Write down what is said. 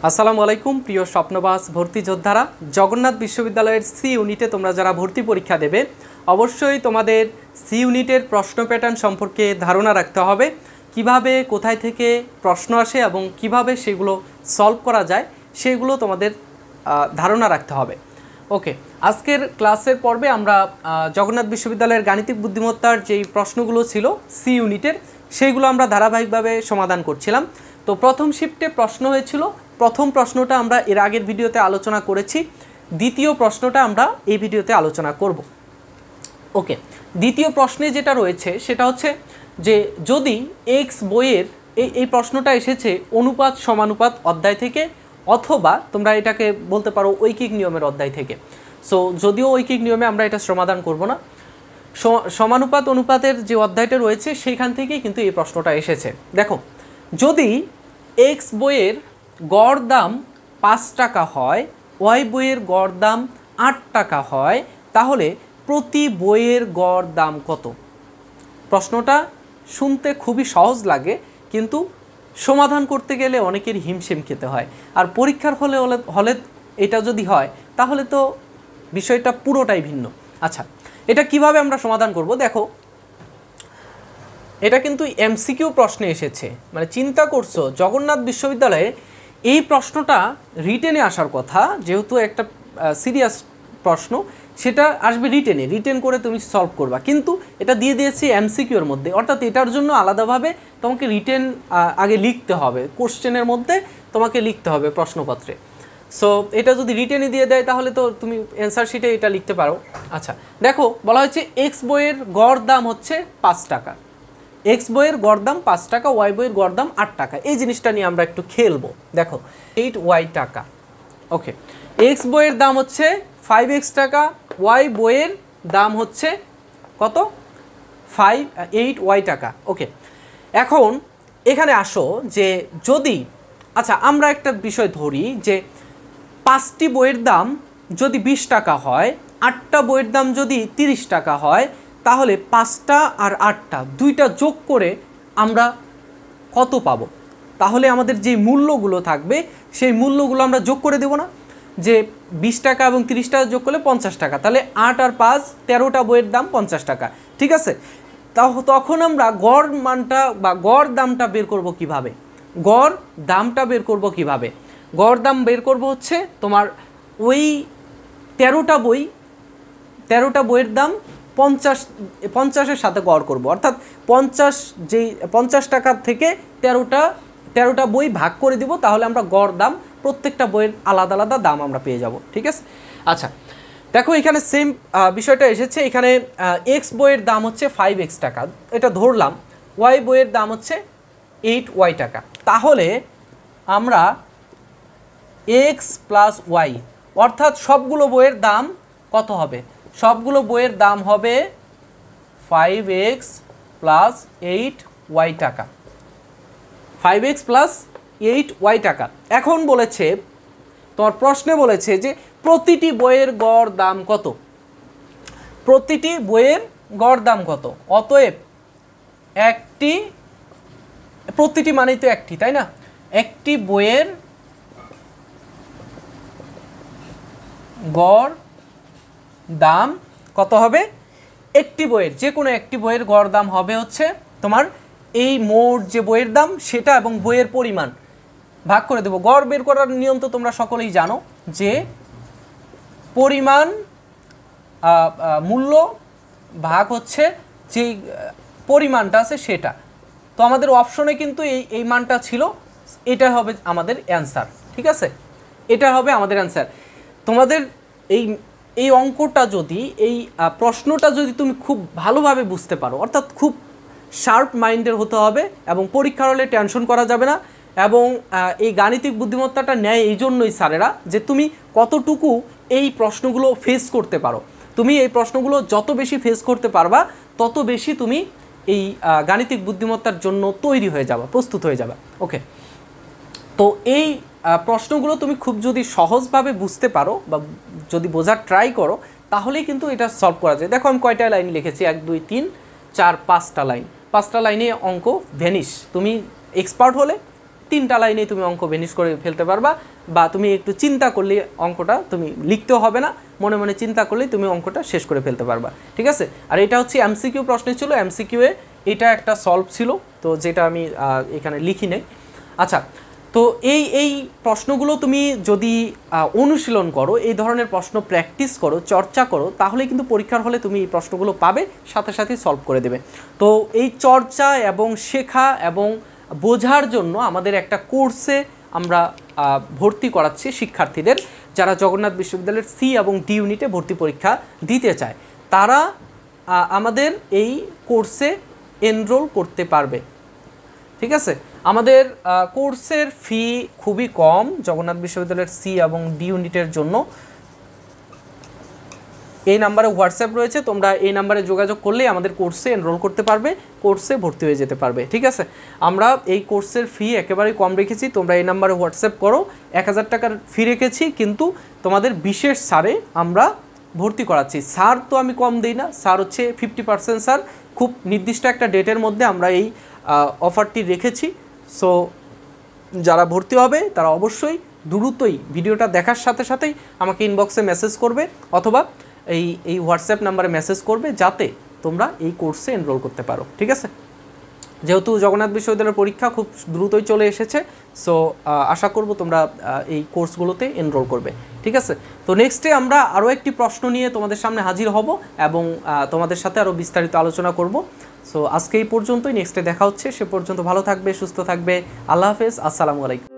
আসসালামু আলাইকুম প্রিয় স্বপ্নবাস ভর্তি যোদ্ধারা। জগন্নাথ বিশ্ববিদ্যালয়ের সি ইউনিটে তোমরা যারা ভর্তি পরীক্ষা দেবে অবশ্যই তোমাদের সি ইউনিটের প্রশ্ন প্যাটার্ন সম্পর্কে ধারণা রাখতে হবে, কিভাবে কোথায় থেকে প্রশ্ন আসে এবং কিভাবে সেগুলো সলভ করা যায় সেগুলো তোমাদের ধারণা রাখতে হবে। ওকে, আজকের ক্লাসের পর্বে আমরা জগন্নাথ বিশ্ববিদ্যালয়ের গাণিতিক বুদ্ধিমত্তার যেই প্রশ্নগুলো ছিল সি ইউনিটের সেইগুলো আমরা ধারাবাহিকভাবে সমাধান করছিলাম। তো প্রথম শিফটে প্রশ্ন হয়েছিল, প্রথম প্রশ্নটা আমরা এর আগের ভিডিওতে আলোচনা করেছি, দ্বিতীয় প্রশ্নটা আমরা এই ভিডিওতে আলোচনা করব। ওকে, দ্বিতীয় প্রশ্নে যেটা রয়েছে সেটা হচ্ছে যে যদি এক্স বইয়ের এই প্রশ্নটা এসেছে অনুপাত সমানুপাত অধ্যায় থেকে, অথবা তোমরা এটাকে বলতে পারো ঐকিক নিয়মের অধ্যায় থেকে। সো যদিও ঐকিক নিয়মে আমরা এটা সমাধান করব না, সমানুপাত অনুপাতের যে অধ্যায়টা রয়েছে সেইখান থেকেই কিন্তু এই প্রশ্নটা এসেছে। দেখো, যদি এক্স বইয়ের গড় দাম 5 টাকা হয়, ওয়াই বইয়ের গড় দাম 8 টাকা হয়, তাহলে প্রতি বইয়ের গড় দাম কত? প্রশ্নটা শুনতে খুবই সহজ লাগে, কিন্তু সমাধান করতে গেলে অনেকের হিমশিম খেতে হয়। আর পরীক্ষার হলে এটা যদি হয় তাহলে তো বিষয়টা পুরোটাই ভিন্ন। আচ্ছা, এটা কিভাবে আমরা সমাধান করব? দেখো, এটা কিন্তু এমসিকিউ প্রশ্নে এসেছে, মানে চিন্তা করছো জগন্নাথ বিশ্ববিদ্যালয়ে এই প্রশ্নটা রিটেনে আসার কথা, যেহেতু একটা সিরিয়াস প্রশ্ন, সেটা আসবে রিটেন করে তুমি সলভ করবা, কিন্তু এটা দিয়ে দিয়েছি এমসিকিউর মধ্যে, অর্থাৎ এটার জন্য আলাদাভাবে তোমাকে রিটেন আগে লিখতে হবে, কোশ্চেনের মধ্যে তোমাকে লিখতে হবে প্রশ্নপত্রে। সো এটা যদি রিটেনে দিয়ে দেয় তাহলে তো তুমি অ্যান্সার শিটে এটা লিখতে পারো। আচ্ছা দেখো, বলা হয়েছে এক্স বইয়ের গড় দাম হচ্ছে 5 টাকা, এক্স বইয়ের গড় দাম 5 টাকা, ওয়াই বইয়ের গড় দাম 8 টাকা। এই জিনিসটা নিয়ে আমরা একটু খেলবো। দেখো 8y টাকা। ওকে, এক্স বইয়ের দাম হচ্ছে 5x টাকা, ওয়াই বইয়ের দাম হচ্ছে কত? 8y টাকা। ওকে, এখন এখানে আসো যে যদি, আচ্ছা আমরা একটা বিষয় ধরি যে 5টি বইয়ের দাম যদি 20 টাকা হয়, 8টা বইয়ের দাম যদি 30 টাকা হয়, তাহলে 5টা আর 8টা দুইটা যোগ করে আমরা কত পাবো? তাহলে আমাদের যে মূল্যগুলো থাকবে সেই মূল্যগুলো আমরা যোগ করে দেব না? যে 20 টাকা এবং 30 টাকা যোগ করলে 50 টাকা, তাহলে 8 আর 5 13টা বইয়ের দাম 50 টাকা। ঠিক আছে, তখন আমরা গড় মানটা বা গড় দামটা বের করব কিভাবে? গড় দামটা বের করব কিভাবে? গড় দাম বের করব হচ্ছে তোমার ওই 13টা বইয়ের দাম 50-এর সাথে গড় করব, অর্থাৎ 50 টাকার থেকে 13টা বই ভাগ করে দিব, তাহলে আমরা গড় দাম প্রত্যেকটা বইয়ের আলাদা আলাদা দাম আমরা পেয়ে যাব। ঠিক আছে, আচ্ছা দেখো এখানে সেম বিষয়টা এসেছে। এখানে এক্স বইয়ের দাম হচ্ছে 5x টাকা, এটা ধরলাম। ওয়াই বইয়ের দাম হচ্ছে 8y টাকা। তাহলে আমরা এক্স প্লাস ওয়াই, অর্থাৎ সবগুলো বইয়ের দাম কত হবে? সবগুলো বইয়ের দাম হবে 5x প্লাস 8y টাকা, 5x প্লাস 8y টাকা। এখন বলেছে, তোমার প্রশ্নে বলেছে যে প্রতিটি বইয়ের গড় দাম কত? প্রতিটি বইয়ের গড় দাম কত? অতএব প্রতিটি মানেই তো একটি, তাই না? একটি বইয়ের গড় দাম কত হবে? একটি বইয়ের, যে কোনো একটি বইয়ের গড় দাম হবে হচ্ছে তোমার এই মোট যে বইয়ের দাম সেটা এবং বইয়ের পরিমাণ ভাগ করে দেবো। গড় বের করার নিয়ম তো তোমরা সকলেই জানো, যে পরিমাণ মূল্য ভাগ হচ্ছে যেই পরিমাণটা আছে সেটা। তো আমাদের অপশনে কিন্তু এই মানটা ছিল, এটা হবে আমাদের অ্যান্সার। ঠিক আছে, এটা হবে আমাদের অ্যান্সার। তোমাদের এই অঙ্কটা যদি, এই প্রশ্নটা যদি তুমি খুব ভালোভাবে বুঝতে পারো, অর্থাৎ খুব শার্প মাইন্ডের হতে হবে এবং পরীক্ষার হলে টেনশন করা যাবে না। এবং এই গাণিতিক বুদ্ধিমত্তাটা নেয় এই জন্যই স্যারেরা, যে তুমি কতটুকু এই প্রশ্নগুলো ফেস করতে পারো। তুমি এই প্রশ্নগুলো যত বেশি ফেস করতে পারবা তত বেশি তুমি এই গাণিতিক বুদ্ধিমত্তার জন্য তৈরি হয়ে যাবা, প্রস্তুত হয়ে যাবা। ওকে, তো এই প্রশ্নগুলো তুমি খুব যদি সহজভাবে বুঝতে পারো বা যদি বোঝার ট্রাই করো তাহলেই কিন্তু এটা সলভ করা যায়। দেখো আমি কয়টা লাইন লিখেছি, 1 2 3 4 5টা লাইন, 5টা লাইনে অঙ্ক ভ্যানিশ। তুমি এক্সপার্ট হলে 3টা লাইনেই তুমি অঙ্ক ভেনিশ করে ফেলতে পারবা, বা তুমি একটু চিন্তা করলে অঙ্কটা তুমি লিখতেও হবে না, মনে মনে চিন্তা করলেই তুমি অঙ্কটা শেষ করে ফেলতে পারবা। ঠিক আছে, আর এটা হচ্ছে এমসিকিউ প্রশ্ন ছিল, এমসিকিউয়ে এটা একটা সলভ ছিল, তো যেটা আমি এখানে লিখি নেই। আচ্ছা, তো এই প্রশ্নগুলো তুমি যদি অনুশীলন করো, এই ধরনের প্রশ্ন প্র্যাকটিস করো, চর্চা করো, তাহলে কিন্তু পরীক্ষার হলে তুমি এই প্রশ্নগুলো পাবে, সাথে সাথে সলভ করে দেবে। তো এই চর্চা এবং শেখা এবং বোঝার জন্য আমাদের একটা কোর্সে আমরা ভর্তি করাচ্ছি শিক্ষার্থীদের, যারা জগন্নাথ বিশ্ববিদ্যালয়ের সি এবং ডি ইউনিটে ভর্তি পরীক্ষা দিতে চায়, তারা আমাদের এই কোর্সে এনরোল করতে পারবে। ঠিক আছে, আমাদের কোর্সের ফি খুবই কম জগন্নাথ বিশ্ববিদ্যালয়ের সি এবং ডি ইউনিটের জন্য। এই নাম্বারে হোয়াটসঅ্যাপ রয়েছে, তোমরা এই নাম্বারে যোগাযোগ করলেই আমাদের কোর্সে এনরোল করতে পারবে, কোর্সে ভর্তি হয়ে যেতে পারবে। ঠিক আছে, আমরা এই কোর্সের ফি একেবারেই কম রেখেছি, তোমরা এই নাম্বারে হোয়াটসঅ্যাপ করো। 1000 টাকার ফি রেখেছি, কিন্তু তোমাদের বিশেষ সারে আমরা ভর্তি করাচ্ছি। স্যার তো আমি কম দিই না, স্যার হচ্ছে 50% স্যার, খুব নির্দিষ্ট একটা ডেটের মধ্যে আমরা এই অফারটি রেখেছি। সো যারা ভর্তি হবে তারা অবশ্যই দ্রুতই ভিডিওটা দেখার সাথে সাথেই আমাকে ইনবক্সে মেসেজ করবে, অথবা এই হোয়াটসঅ্যাপ নাম্বারে মেসেজ করবে, যাতে তোমরা এই কোর্সে এনরোল করতে পারো। ঠিক আছে, যেহেতু জগন্নাথ বিশ্ববিদ্যালয়ের পরীক্ষা খুব দ্রুতই চলে এসেছে, সো আশা করব তোমরা এই কোর্সগুলোতে এনরোল করবে। ঠিক আছে, তো নেক্সটে আমরা আরও একটি প্রশ্ন নিয়ে তোমাদের সামনে হাজির হব এবং তোমাদের সাথে আরও বিস্তারিত আলোচনা করব। সো আজকে এই পর্যন্তই, নেক্সটে দেখা হচ্ছে, সে পর্যন্ত ভালো থাকবে, সুস্থ থাকবে, আল্লাহ হাফেজ, আসসালামু আলাইকুম।